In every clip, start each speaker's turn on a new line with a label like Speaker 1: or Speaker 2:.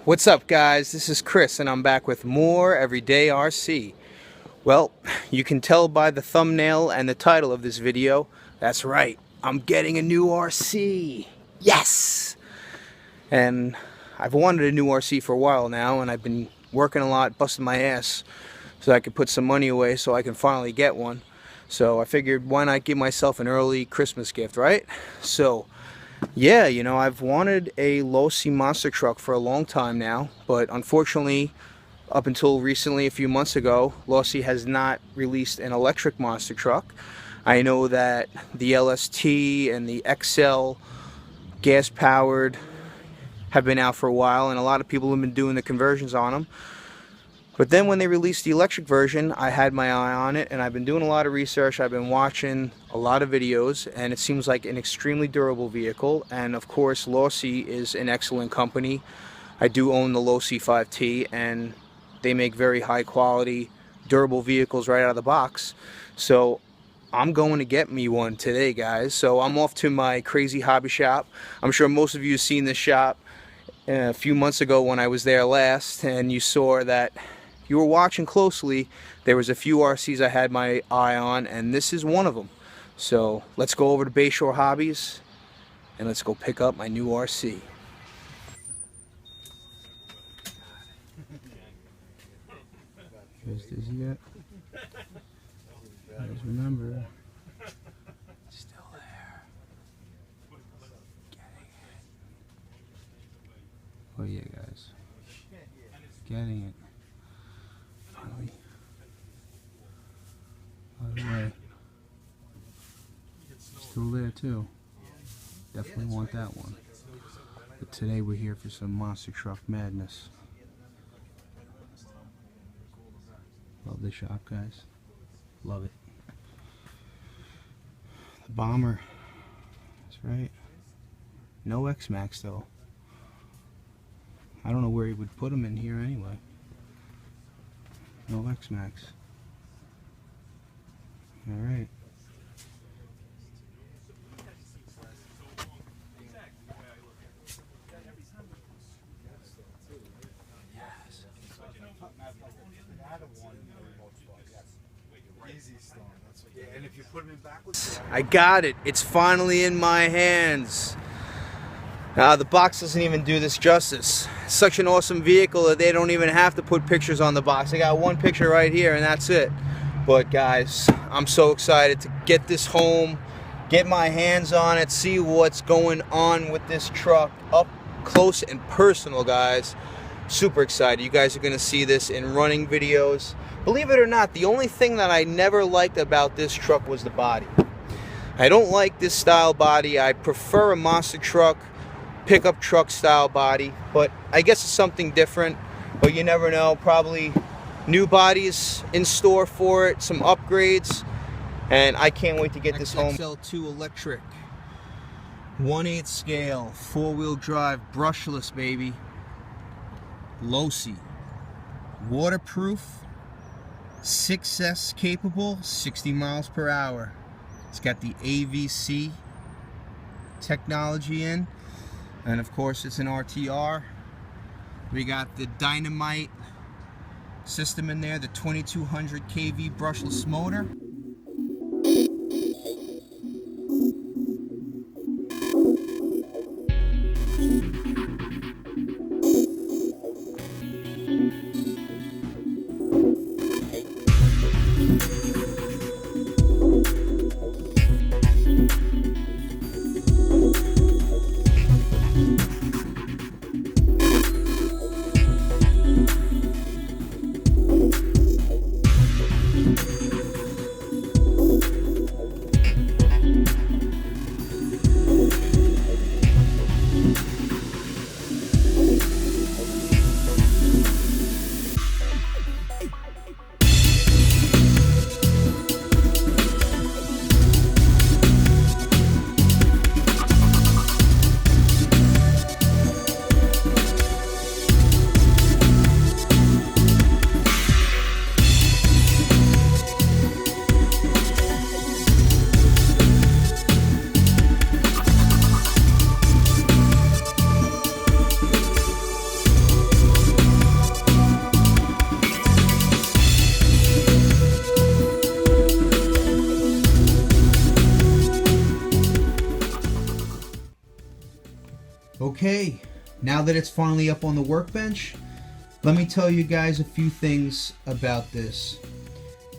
Speaker 1: What's up, guys? This is Chris and I'm back with more Everyday RC. Well, you can tell by the thumbnail and the title of this video, that's right, I'm getting a new RC. Yes! And I've wanted a new RC for a while now, and I've been working a lot, busting my ass so I could put some money away so I can finally get one. So I figured, why not give myself an early Christmas gift, right? So yeah, you know, I've wanted a Losi monster truck for a long time now, but unfortunately, up until recently, a few months ago, Losi has not released an electric monster truck. I know that the LST and the XL gas-powered have been out for a while, and a lot of people have been doing the conversions on them. But then when they released the electric version, I had my eye on it, and I've been doing a lot of research. I've been watching a lot of videos, and it seems like an extremely durable vehicle. And of course, Losi is an excellent company. I do own the Losi 5T, and they make very high quality, durable vehicles right out of the box. So I'm going to get me one today, guys. So I'm off to my crazy hobby shop. I'm sure most of you have seen this shop a few months ago when I was there last, and you saw that you were watching closely. There was a few RCs I had my eye on, and this is one of them. So let's go over to Bayshore Hobbies and let's go pick up my new RC. Here's Dizzy yet? Guys, remember, it's still there. Getting it. Oh yeah, guys. Getting it. Finally. By the way, still there too. Definitely want that one. But today we're here for some monster truck madness. Love this shop, guys. Love it. The Bomber. That's right. No X-Max though. I don't know where he would put him in here anyway. No X-Max. Alright. I got it. It's finally in my hands. The box doesn't even do this justice. It's such an awesome vehicle that they don't even have to put pictures on the box. They got one picture right here and that's it. But guys, I'm so excited to get this home, get my hands on it, see what's going on with this truck up close and personal, guys. Super excited. You guys are going to see this in running videos. Believe it or not, the only thing that I never liked about this truck was the body. I don't like this style body. I prefer a monster truck, pickup truck style body, but I guess it's something different. But you never know. Probably new bodies in store for it, some upgrades, and I can't wait to get this home. XXL2 electric, 1/8 scale, 4-wheel drive, brushless, baby. Losi, waterproof, 6S capable, 60 miles per hour. It's got the AVC technology in, and of course it's an RTR. We got the Dynamite system in there, the 2200 kV brushless motor. Okay, now that it's finally up on the workbench, let me tell you guys a few things about this.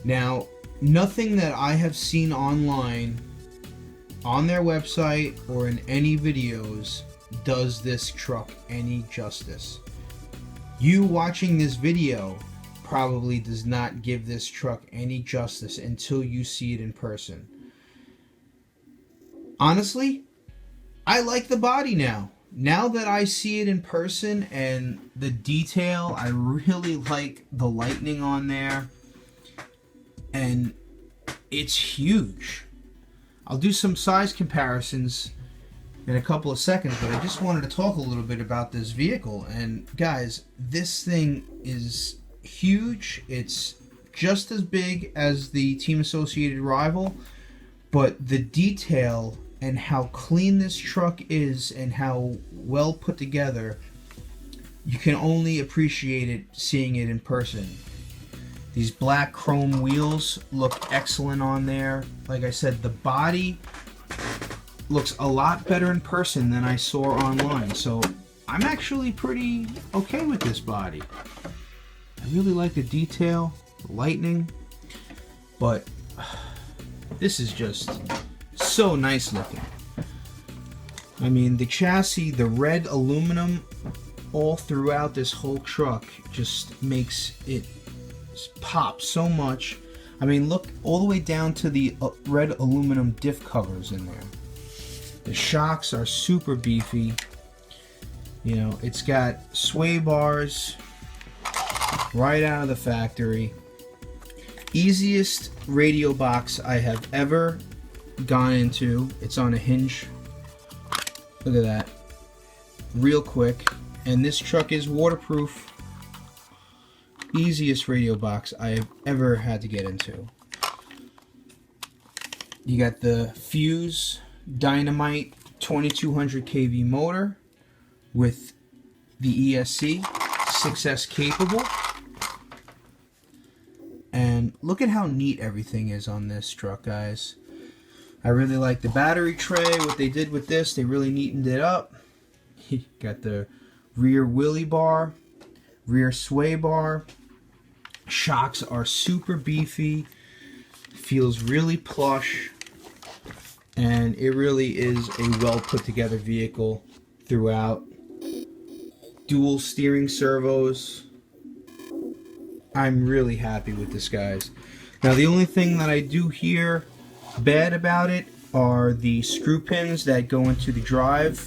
Speaker 1: Now, nothing that I have seen online, on their website, or in any videos does this truck any justice. You watching this video probably does not give this truck any justice until you see it in person. Honestly, I like the body now. Now that I see it in person and the detail, I really like the lightning on there. And it's huge. I'll do some size comparisons in a couple of seconds, but I just wanted to talk a little bit about this vehicle. And guys, this thing is huge. It's just as big as the Team Associated rival, but the detail and how clean this truck is and how well put together, you can only appreciate it seeing it in person. These black chrome wheels look excellent on there. Like I said, the body looks a lot better in person than I saw online, so I'm actually pretty okay with this body. I really like the detail, the lightning, but this is just so nice looking. I mean, the chassis, the red aluminum all throughout this whole truck just makes it pop so much. I mean, look all the way down to the red aluminum diff covers in there. The shocks are super beefy. You know, it's got sway bars right out of the factory. Easiest radio box I have ever gone into. It's on a hinge. Look at that. Real quick. And this truck is waterproof. Easiest radio box I have ever had to get into. You got the Fuse Dynamite 2200 kV motor with the ESC 6S capable. And look at how neat everything is on this truck, guys. I really like the battery tray. What they did with this, they really neatened it up. You got the rear wheelie bar, rear sway bar. Shocks are super beefy. Feels really plush. And it really is a well put together vehicle throughout. Dual steering servos. I'm really happy with this, guys. Now, the only thing that I do hear bad about it are the screw pins that go into the drive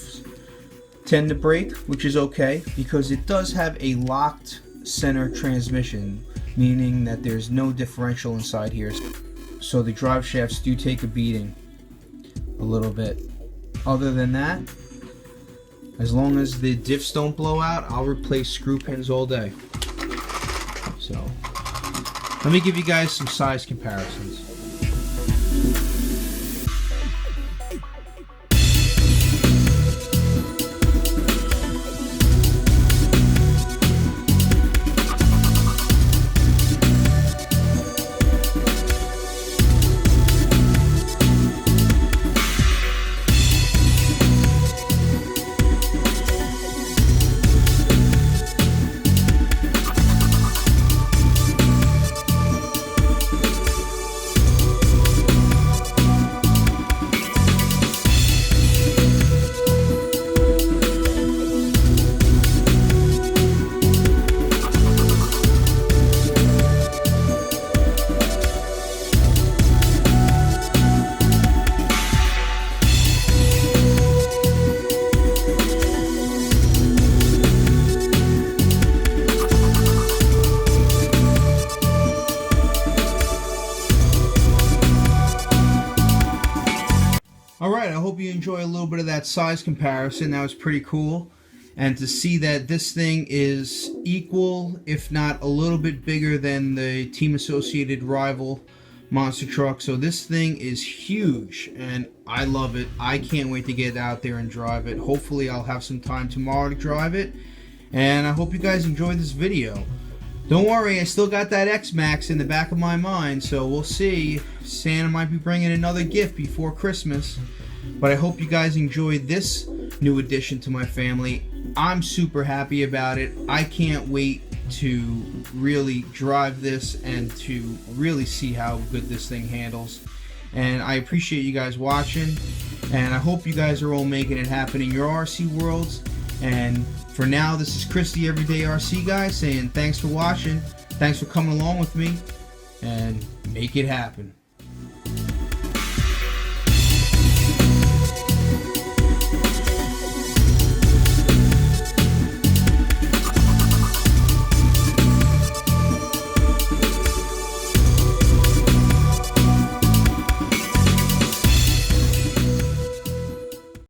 Speaker 1: tend to break, which is okay because it does have a locked center transmission, meaning that there's no differential inside here, so the drive shafts do take a beating a little bit. Other than that, as long as the diffs don't blow out, I'll replace screw pins all day. So let me give you guys some size comparisons. Alright, I hope you enjoy a little bit of that size comparison. That was pretty cool. And to see that this thing is equal, if not a little bit bigger than the Team Associated rival monster truck. So this thing is huge and I love it. I can't wait to get out there and drive it. Hopefully I'll have some time tomorrow to drive it. And I hope you guys enjoyed this video. Don't worry, I still got that X-Max in the back of my mind, so we'll see. Santa might be bringing another gift before Christmas. But I hope you guys enjoyed this new addition to my family. I'm super happy about it. I can't wait to really drive this and to really see how good this thing handles. And I appreciate you guys watching, and I hope you guys are all making it happen in your RC worlds. And for now, this is Chris, the Everyday RC Guy, saying thanks for watching, thanks for coming along with me, and make it happen.